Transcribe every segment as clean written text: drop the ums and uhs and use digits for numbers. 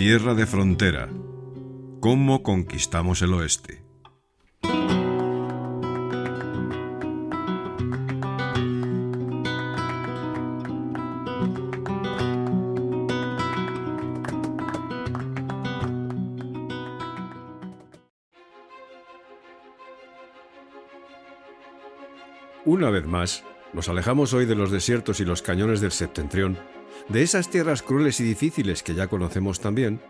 Tierra de frontera. ¿Cómo conquistamos el oeste? Una vez más, nos alejamos hoy de los desiertos y los cañones del septentrión, de esas tierras crueles y difíciles que ya conocemos también,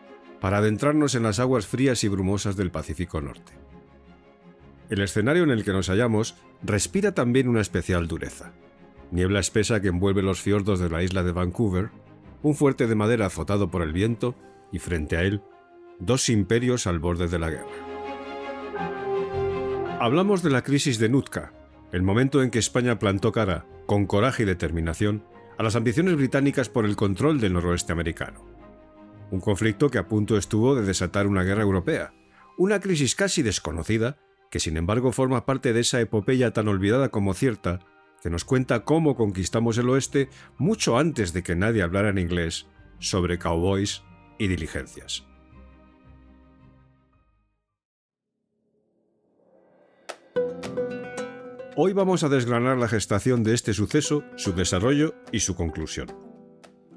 para adentrarnos en las aguas frías y brumosas del Pacífico Norte. El escenario en el que nos hallamos respira también una especial dureza. Niebla espesa que envuelve los fiordos de la isla de Vancouver, un fuerte de madera azotado por el viento y frente a él, dos imperios al borde de la guerra. Hablamos de la crisis de Nootka, el momento en que España plantó cara, con coraje y determinación, a las ambiciones británicas por el control del noroeste americano. Un conflicto que a punto estuvo de desatar una guerra europea, una crisis casi desconocida, que sin embargo forma parte de esa epopeya tan olvidada como cierta, que nos cuenta cómo conquistamos el oeste mucho antes de que nadie hablara en inglés sobre cowboys y diligencias. Hoy vamos a desgranar la gestación de este suceso, su desarrollo y su conclusión.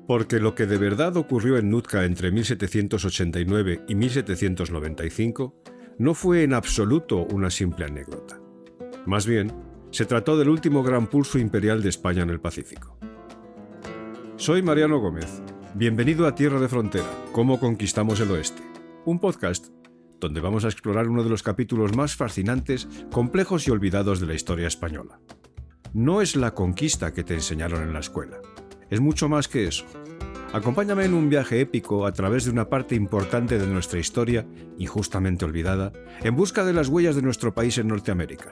Porque lo que de verdad ocurrió en Nootka entre 1789 y 1795 no fue en absoluto una simple anécdota. Más bien, se trató del último gran pulso imperial de España en el Pacífico. Soy Mariano Gómez. Bienvenido a Tierra de Frontera, ¿Cómo conquistamos el oeste? Un podcast donde vamos a explorar uno de los capítulos más fascinantes, complejos y olvidados de la historia española. No es la conquista que te enseñaron en la escuela, es mucho más que eso. Acompáñame en un viaje épico a través de una parte importante de nuestra historia, injustamente olvidada, en busca de las huellas de nuestro país en Norteamérica.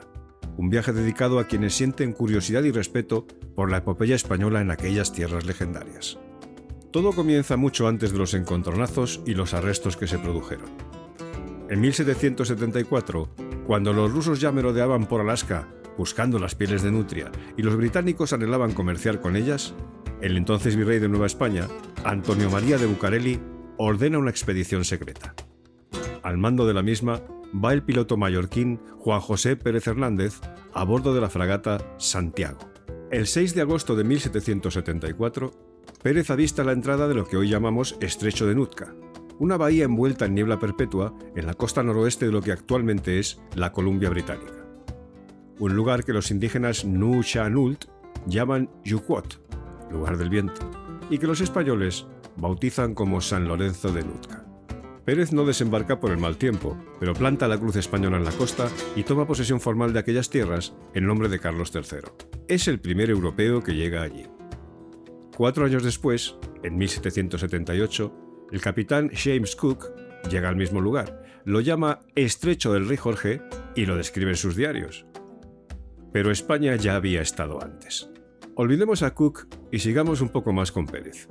Un viaje dedicado a quienes sienten curiosidad y respeto por la epopeya española en aquellas tierras legendarias. Todo comienza mucho antes de los encontronazos y los arrestos que se produjeron. En 1774, cuando los rusos ya merodeaban por Alaska buscando las pieles de nutria y los británicos anhelaban comerciar con ellas, el entonces virrey de Nueva España, Antonio María de Bucareli, ordena una expedición secreta. Al mando de la misma va el piloto mallorquín Juan José Pérez Hernández a bordo de la fragata Santiago. El 6 de agosto de 1774, Pérez avista la entrada de lo que hoy llamamos Estrecho de Nootka, una bahía envuelta en niebla perpetua en la costa noroeste de lo que actualmente es la Columbia Británica. Un lugar que los indígenas Nu-Cha-Nult llaman Yuquot, lugar del viento, y que los españoles bautizan como San Lorenzo de Nootka. Pérez no desembarca por el mal tiempo, pero planta la cruz española en la costa y toma posesión formal de aquellas tierras en nombre de Carlos III. Es el primer europeo que llega allí. 4 años después, en 1778, el capitán James Cook llega al mismo lugar, lo llama Estrecho del Rey Jorge y lo describe en sus diarios. Pero España ya había estado antes. Olvidemos a Cook y sigamos un poco más con Pérez.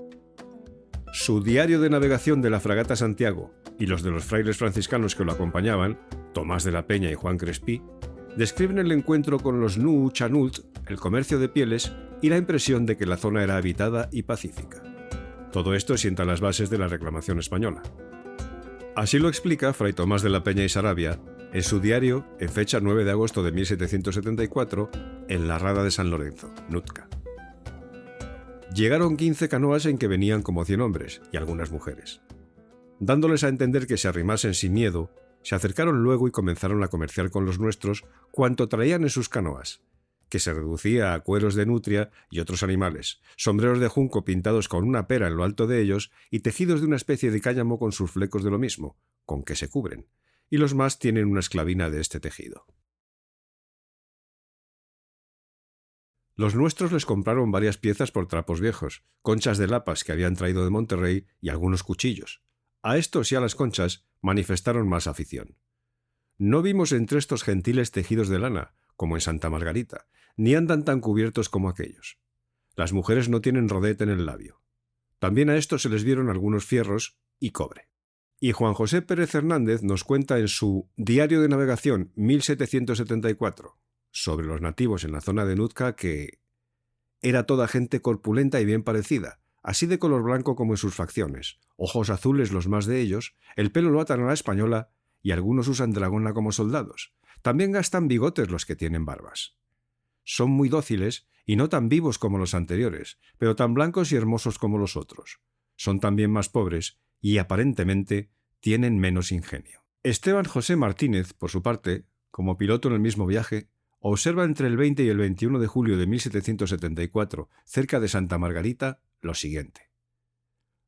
Su diario de navegación de la fragata Santiago y los de los frailes franciscanos que lo acompañaban, Tomás de la Peña y Juan Crespí, describen el encuentro con los Nu-Cha-Nult, el comercio de pieles y la impresión de que la zona era habitada y pacífica. Todo esto sienta las bases de la reclamación española. Así lo explica Fray Tomás de la Peña y Sarabia en su diario en fecha 9 de agosto de 1774 en la rada de San Lorenzo, Nootka. Llegaron 15 canoas en que venían como 100 hombres y algunas mujeres. Dándoles a entender que se arrimasen sin miedo, se acercaron luego y comenzaron a comerciar con los nuestros cuanto traían en sus canoas, que se reducía a cueros de nutria y otros animales, sombreros de junco pintados con una pera en lo alto de ellos y tejidos de una especie de cáñamo con sus flecos de lo mismo, con que se cubren, y los más tienen una esclavina de este tejido. Los nuestros les compraron varias piezas por trapos viejos, conchas de lapas que habían traído de Monterrey y algunos cuchillos. A estos y a las conchas manifestaron más afición. No vimos entre estos gentiles tejidos de lana, como en Santa Margarita, ni andan tan cubiertos como aquellos. Las mujeres no tienen rodete en el labio. También a estos se les vieron algunos fierros y cobre. Y Juan José Pérez Hernández nos cuenta en su Diario de Navegación 1774, sobre los nativos en la zona de Nootka, que era toda gente corpulenta y bien parecida, así de color blanco como en sus facciones, ojos azules los más de ellos, el pelo lo atan a la española y algunos usan dragona como soldados. También gastan bigotes los que tienen barbas. Son muy dóciles y no tan vivos como los anteriores, pero tan blancos y hermosos como los otros. Son también más pobres y, aparentemente, tienen menos ingenio. Esteban José Martínez, por su parte, como piloto en el mismo viaje, observa entre el 20 y el 21 de julio de 1774, cerca de Santa Margarita, lo siguiente.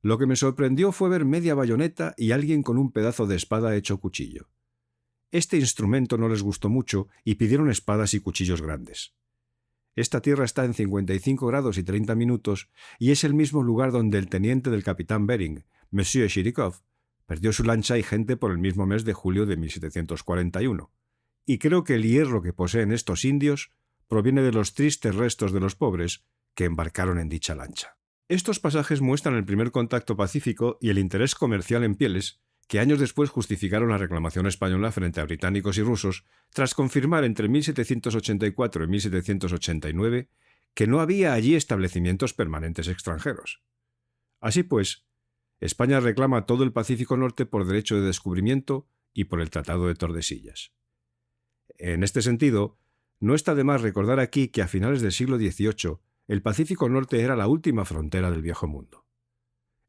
Lo que me sorprendió fue ver media bayoneta y alguien con un pedazo de espada hecho cuchillo. Este instrumento no les gustó mucho y pidieron espadas y cuchillos grandes. Esta tierra está en 55 grados y 30 minutos y es el mismo lugar donde el teniente del capitán Bering, Monsieur Chirikov, perdió su lancha y gente por el mismo mes de julio de 1741. Y creo que el hierro que poseen estos indios proviene de los tristes restos de los pobres que embarcaron en dicha lancha. Estos pasajes muestran el primer contacto pacífico y el interés comercial en pieles que años después justificaron la reclamación española frente a británicos y rusos, tras confirmar entre 1784 y 1789 que no había allí establecimientos permanentes extranjeros. Así pues, España reclama todo el Pacífico Norte por derecho de descubrimiento y por el Tratado de Tordesillas. En este sentido, no está de más recordar aquí que a finales del siglo XVIII el Pacífico Norte era la última frontera del Viejo Mundo.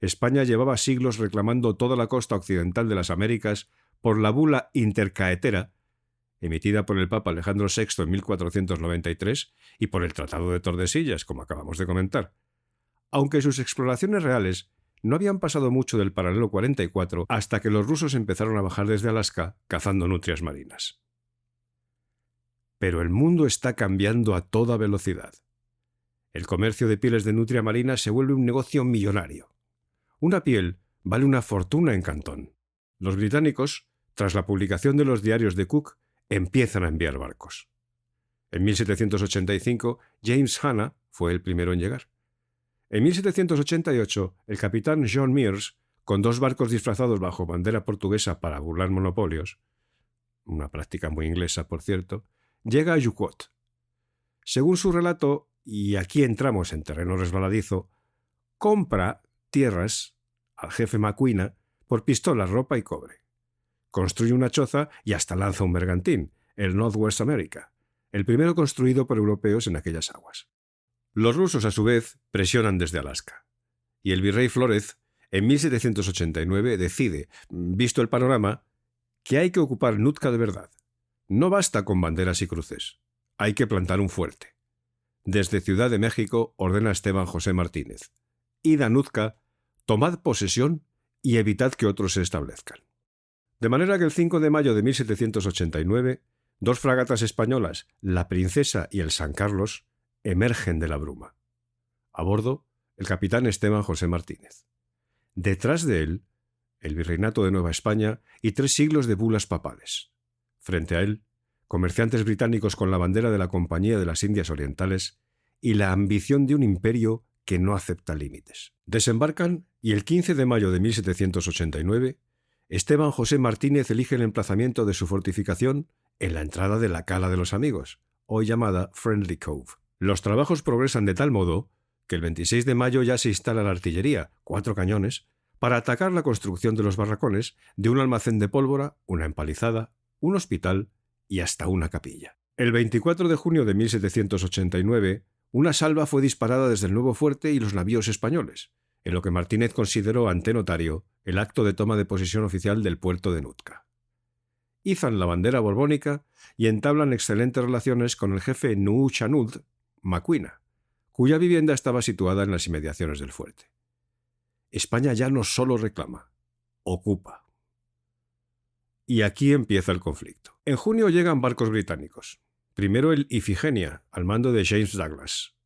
España llevaba siglos reclamando toda la costa occidental de las Américas por la bula intercaetera, emitida por el Papa Alejandro VI en 1493, y por el Tratado de Tordesillas, como acabamos de comentar. Aunque sus exploraciones reales no habían pasado mucho del paralelo 44 hasta que los rusos empezaron a bajar desde Alaska cazando nutrias marinas. Pero el mundo está cambiando a toda velocidad. El comercio de pieles de nutria marina se vuelve un negocio millonario. Una piel vale una fortuna en Cantón. Los británicos, tras la publicación de los diarios de Cook, empiezan a enviar barcos. En 1785, James Hanna fue el primero en llegar. En 1788, el capitán John Mears, con 2 barcos disfrazados bajo bandera portuguesa para burlar monopolios, una práctica muy inglesa, por cierto, llega a Yucot. Según su relato, y aquí entramos en terreno resbaladizo, compra tierras al jefe Maquina por pistolas, ropa y cobre. Construye una choza y hasta lanza un bergantín, el Northwest America, el primero construido por europeos en aquellas aguas. Los rusos, a su vez, presionan desde Alaska. Y el virrey Flórez, en 1789, decide, visto el panorama, que hay que ocupar Nootka de verdad. No basta con banderas y cruces. Hay que plantar un fuerte. Desde Ciudad de México ordena Esteban José Martínez: id a Nootka, tomad posesión y evitad que otros se establezcan. De manera que el 5 de mayo de 1789, 2 fragatas españolas, la Princesa y el San Carlos, emergen de la bruma. A bordo, el capitán Esteban José Martínez. Detrás de él, el Virreinato de Nueva España y 3 siglos de bulas papales. Frente a él, comerciantes británicos con la bandera de la Compañía de las Indias Orientales y la ambición de un imperio que no acepta límites. Desembarcan y el 15 de mayo de 1789, Esteban José Martínez elige el emplazamiento de su fortificación en la entrada de la Cala de los Amigos, hoy llamada Friendly Cove. Los trabajos progresan de tal modo que el 26 de mayo ya se instala la artillería, 4 cañones, para atacar la construcción de los barracones, de un almacén de pólvora, una empalizada, un hospital y hasta una capilla. El 24 de junio de 1789, una salva fue disparada desde el nuevo fuerte y los navíos españoles, en lo que Martínez consideró ante notario el acto de toma de posesión oficial del puerto de Nootka. Izan la bandera borbónica y entablan excelentes relaciones con el jefe Nuuchanud Maquina, cuya vivienda estaba situada en las inmediaciones del fuerte. España ya no solo reclama, ocupa. Y aquí empieza el conflicto. En junio llegan barcos británicos. Primero el Ifigenia, al mando de James Douglas.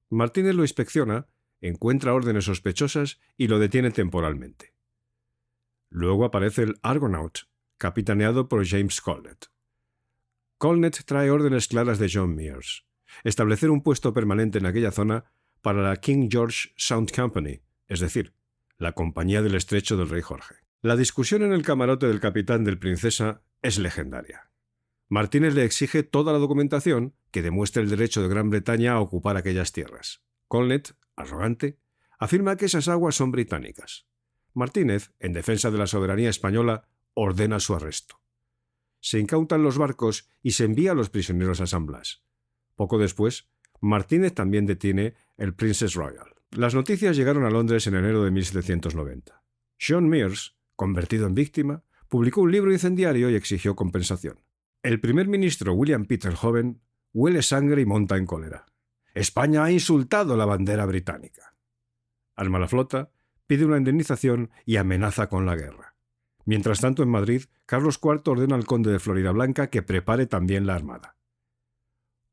Martínez lo inspecciona, encuentra órdenes sospechosas y lo detiene temporalmente. Luego aparece el Argonaut, capitaneado por James Colnett. Colnett trae órdenes claras de John Mears: establecer un puesto permanente en aquella zona para la King George Sound Company, es decir, la Compañía del Estrecho del Rey Jorge. La discusión en el camarote del capitán del Princesa es legendaria. Martínez le exige toda la documentación que demuestre el derecho de Gran Bretaña a ocupar aquellas tierras. Colnett, arrogante, afirma que esas aguas son británicas. Martínez, en defensa de la soberanía española, ordena su arresto. Se incautan los barcos y se envía a los prisioneros a San Blas. Poco después, Martínez también detiene el Princess Royal. Las noticias llegaron a Londres en enero de 1790. John Mears, convertido en víctima, publicó un libro incendiario y exigió compensación. El primer ministro William Pitt el Joven huele sangre y monta en cólera. España ha insultado la bandera británica. Arma la flota, pide una indemnización y amenaza con la guerra. Mientras tanto, en Madrid, Carlos IV ordena al conde de Floridablanca que prepare también la armada.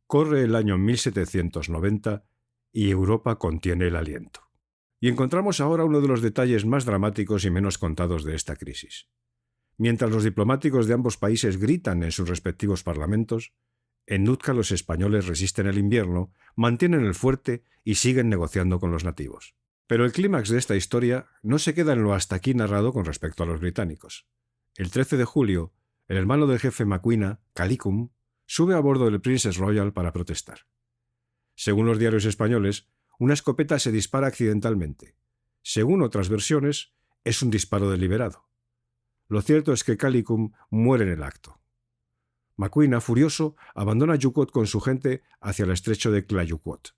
Corre el año 1790 y Europa contiene el aliento. Y encontramos ahora uno de los detalles más dramáticos y menos contados de esta crisis. Mientras los diplomáticos de ambos países gritan en sus respectivos parlamentos, en Nootka los españoles resisten el invierno, mantienen el fuerte y siguen negociando con los nativos. Pero el clímax de esta historia no se queda en lo hasta aquí narrado con respecto a los británicos. El 13 de julio, el hermano del jefe Maquina, Calicum, sube a bordo del Princess Royal para protestar. Según los diarios españoles, una escopeta se dispara accidentalmente. Según otras versiones, es un disparo deliberado. Lo cierto es que Calicum muere en el acto. Maquina, furioso, abandona Yukot con su gente hacia el estrecho de Clayucot.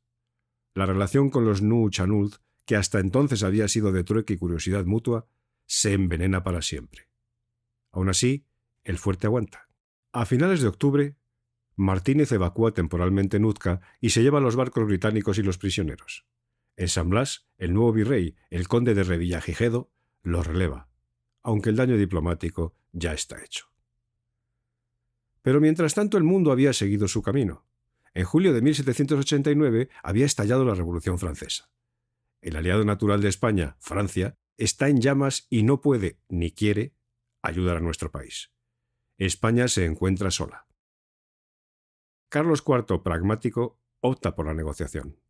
La relación con los Nuu Chanud, que hasta entonces había sido de trueque y curiosidad mutua, se envenena para siempre. Aún así, el fuerte aguanta. A finales de octubre, Martínez evacúa temporalmente Nootka y se lleva a los barcos británicos y los prisioneros. En San Blas, el nuevo virrey, el conde de Revillagigedo, lo releva, aunque el daño diplomático ya está hecho. Pero mientras tanto el mundo había seguido su camino. En julio de 1789 había estallado la Revolución Francesa. El aliado natural de España, Francia, está en llamas y no puede, ni quiere, ayudar a nuestro país. España se encuentra sola. Carlos IV, pragmático, opta por la negociación.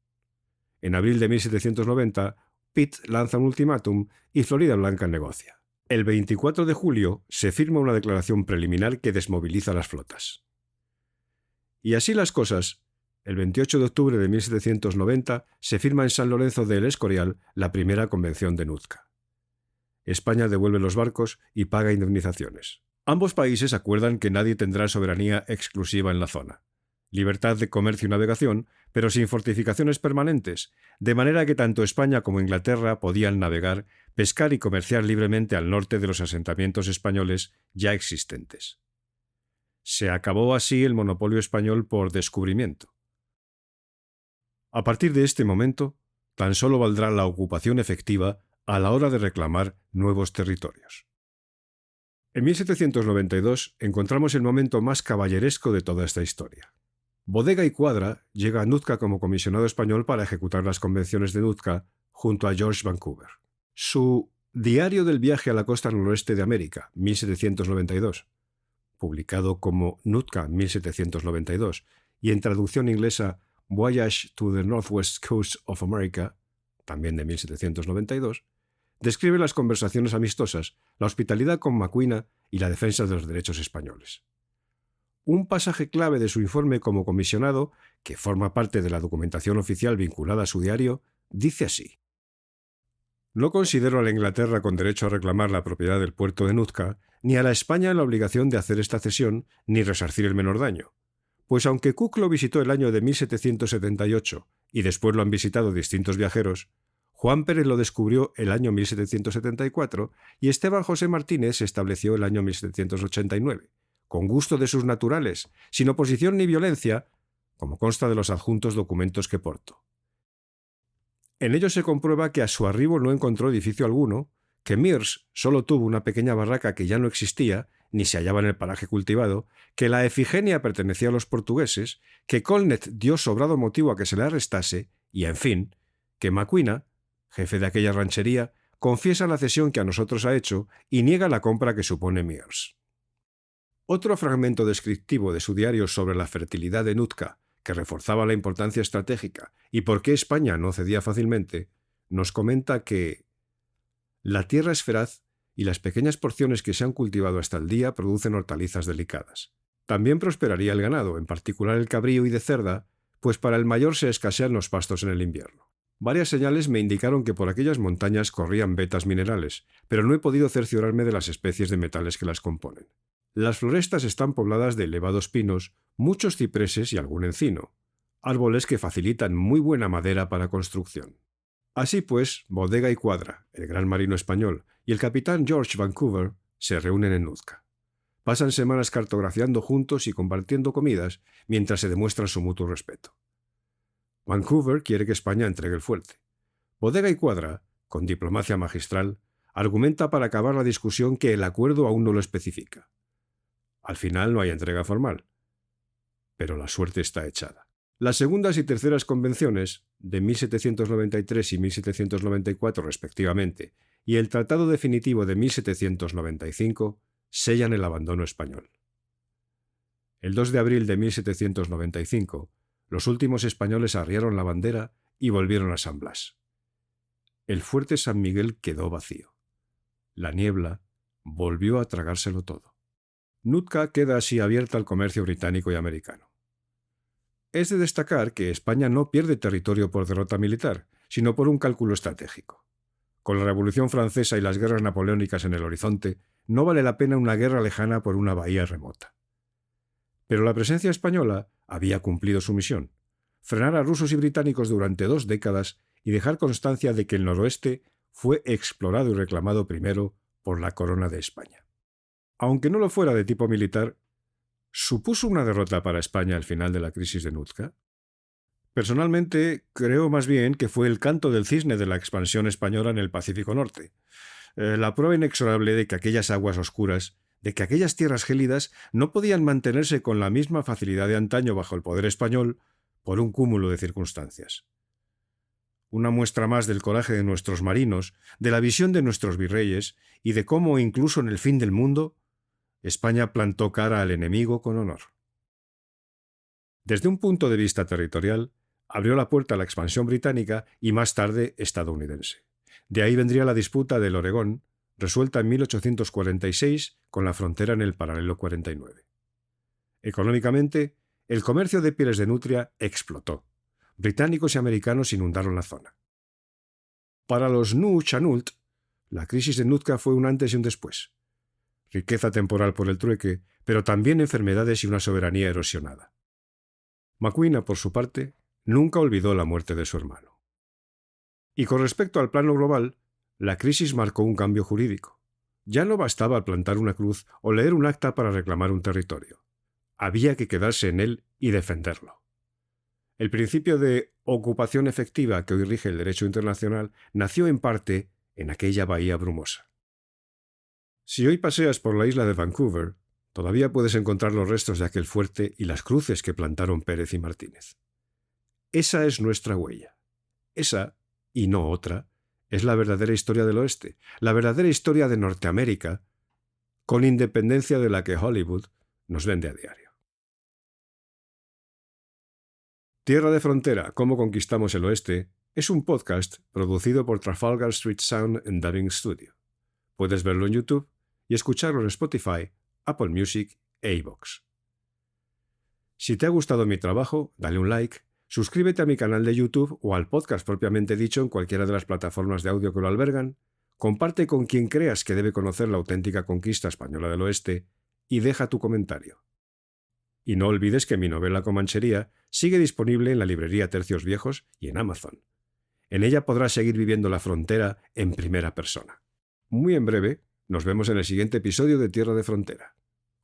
En abril de 1790, Pitt lanza un ultimátum y Floridablanca negocia. El 24 de julio se firma una declaración preliminar que desmoviliza las flotas. Y así las cosas, el 28 de octubre de 1790 se firma en San Lorenzo de El Escorial la primera convención de Nootka. España devuelve los barcos y paga indemnizaciones. Ambos países acuerdan que nadie tendrá soberanía exclusiva en la zona. Libertad de comercio y navegación, pero sin fortificaciones permanentes, de manera que tanto España como Inglaterra podían navegar, pescar y comerciar libremente al norte de los asentamientos españoles ya existentes. Se acabó así el monopolio español por descubrimiento. A partir de este momento, tan solo valdrá la ocupación efectiva a la hora de reclamar nuevos territorios. En 1792 encontramos el momento más caballeresco de toda esta historia. Bodega y Cuadra llega a Nootka como comisionado español para ejecutar las convenciones de Nootka junto a George Vancouver. Su Diario del viaje a la costa noroeste de América, 1792, publicado como Nootka 1792 y en traducción inglesa Voyage to the Northwest Coast of America, también de 1792, describe las conversaciones amistosas, la hospitalidad con Maquina y la defensa de los derechos españoles. Un pasaje clave de su informe como comisionado, que forma parte de la documentación oficial vinculada a su diario, dice así: «No considero a la Inglaterra con derecho a reclamar la propiedad del puerto de Nootka, ni a la España la obligación de hacer esta cesión, ni resarcir el menor daño. Pues aunque Cook lo visitó el año de 1778 y después lo han visitado distintos viajeros, Juan Pérez lo descubrió el año 1774 y Esteban José Martínez se estableció el año 1789, con gusto de sus naturales, sin oposición ni violencia, como consta de los adjuntos documentos que porto. En ellos se comprueba que a su arribo no encontró edificio alguno, que Mears solo tuvo una pequeña barraca que ya no existía, ni se hallaba en el paraje cultivado, que la Efigenia pertenecía a los portugueses, que Colnet dio sobrado motivo a que se le arrestase, y, en fin, que Maquina, jefe de aquella ranchería, confiesa la cesión que a nosotros ha hecho y niega la compra que supone Mears». Otro fragmento descriptivo de su diario sobre la fertilidad de Nootka, que reforzaba la importancia estratégica y por qué España no cedía fácilmente, nos comenta que la tierra es feraz y las pequeñas porciones que se han cultivado hasta el día producen hortalizas delicadas. También prosperaría el ganado, en particular el cabrío y de cerda, pues para el mayor se escasean los pastos en el invierno. Varias señales me indicaron que por aquellas montañas corrían vetas minerales, pero no he podido cerciorarme de las especies de metales que las componen. Las florestas están pobladas de elevados pinos, muchos cipreses y algún encino, árboles que facilitan muy buena madera para construcción. Así pues, Bodega y Cuadra, el gran marino español, y el capitán George Vancouver se reúnen en Nootka. Pasan semanas cartografiando juntos y compartiendo comidas mientras se demuestran su mutuo respeto. Vancouver quiere que España entregue el fuerte. Bodega y Cuadra, con diplomacia magistral, argumenta para acabar la discusión que el acuerdo aún no lo especifica. Al final no hay entrega formal, pero la suerte está echada. Las segundas y terceras convenciones, de 1793 y 1794 respectivamente, y el Tratado Definitivo de 1795, sellan el abandono español. El 2 de abril de 1795, los últimos españoles arriaron la bandera y volvieron a San Blas. El fuerte San Miguel quedó vacío. La niebla volvió a tragárselo todo. Nootka queda así abierta al comercio británico y americano. Es de destacar que España no pierde territorio por derrota militar, sino por un cálculo estratégico. Con la Revolución Francesa y las guerras napoleónicas en el horizonte, no vale la pena una guerra lejana por una bahía remota. Pero la presencia española había cumplido su misión: frenar a rusos y británicos durante 2 décadas y dejar constancia de que el noroeste fue explorado y reclamado primero por la corona de España. Aunque no lo fuera de tipo militar, ¿supuso una derrota para España al final de la crisis de Nootka? Personalmente, creo más bien que fue el canto del cisne de la expansión española en el Pacífico Norte, la prueba inexorable de que aquellas aguas oscuras, de que aquellas tierras gélidas no podían mantenerse con la misma facilidad de antaño bajo el poder español por un cúmulo de circunstancias. Una muestra más del coraje de nuestros marinos, de la visión de nuestros virreyes y de cómo, incluso en el fin del mundo, España plantó cara al enemigo con honor. Desde un punto de vista territorial, abrió la puerta a la expansión británica y más tarde estadounidense. De ahí vendría la disputa del Oregón, resuelta en 1846 con la frontera en el paralelo 49. Económicamente, el comercio de pieles de nutria explotó. Británicos y americanos inundaron la zona. Para los Nuu-chah-nulth, la crisis de Nootka fue un antes y un después. Riqueza temporal por el trueque, pero también enfermedades y una soberanía erosionada. Maquina, por su parte, nunca olvidó la muerte de su hermano. Y con respecto al plano global, la crisis marcó un cambio jurídico. Ya no bastaba plantar una cruz o leer un acta para reclamar un territorio. Había que quedarse en él y defenderlo. El principio de ocupación efectiva que hoy rige el derecho internacional nació en parte en aquella bahía brumosa. Si hoy paseas por la isla de Vancouver, todavía puedes encontrar los restos de aquel fuerte y las cruces que plantaron Pérez y Martínez. Esa es nuestra huella. Esa, y no otra, es la verdadera historia del oeste, la verdadera historia de Norteamérica, con independencia de la que Hollywood nos vende a diario. Tierra de Frontera, ¿Cómo conquistamos el oeste?, es un podcast producido por Trafalgar Street Sound and Dubbing Studio. Puedes verlo en YouTube y escucharlo en Spotify, Apple Music e iVoox. Si te ha gustado mi trabajo, dale un like, suscríbete a mi canal de YouTube o al podcast propiamente dicho en cualquiera de las plataformas de audio que lo albergan, comparte con quien creas que debe conocer la auténtica conquista española del oeste y deja tu comentario. Y no olvides que mi novela Comanchería sigue disponible en la librería Tercios Viejos y en Amazon. En ella podrás seguir viviendo la frontera en primera persona. Muy en breve, nos vemos en el siguiente episodio de Tierra de Frontera.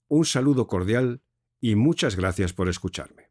Un saludo cordial y muchas gracias por escucharme.